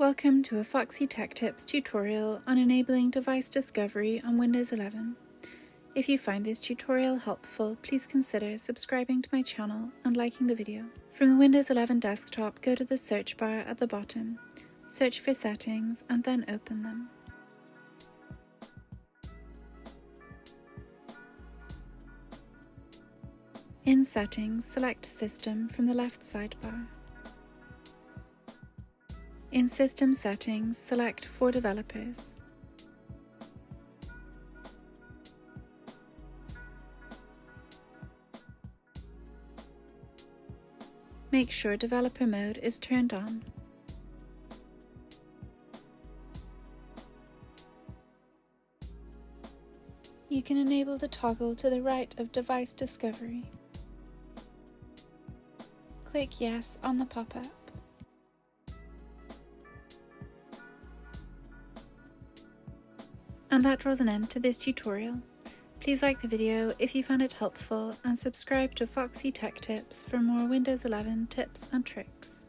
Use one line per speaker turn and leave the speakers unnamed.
Welcome to a Foxy Tech Tips tutorial on enabling device discovery on Windows 11. If you find this tutorial helpful, please consider subscribing to my channel and liking the video. From the Windows 11 desktop, go to the search bar at the bottom, search for Settings and then open them. In Settings, select System from the left sidebar. In System Settings, select For Developers. Make sure Developer Mode is turned on. You can enable the toggle to the right of Device Discovery. Click Yes on the pop-up. And that draws an end to this tutorial. Please like the video if you found it helpful and subscribe to Foxy Tech Tips for more Windows 11 tips and tricks.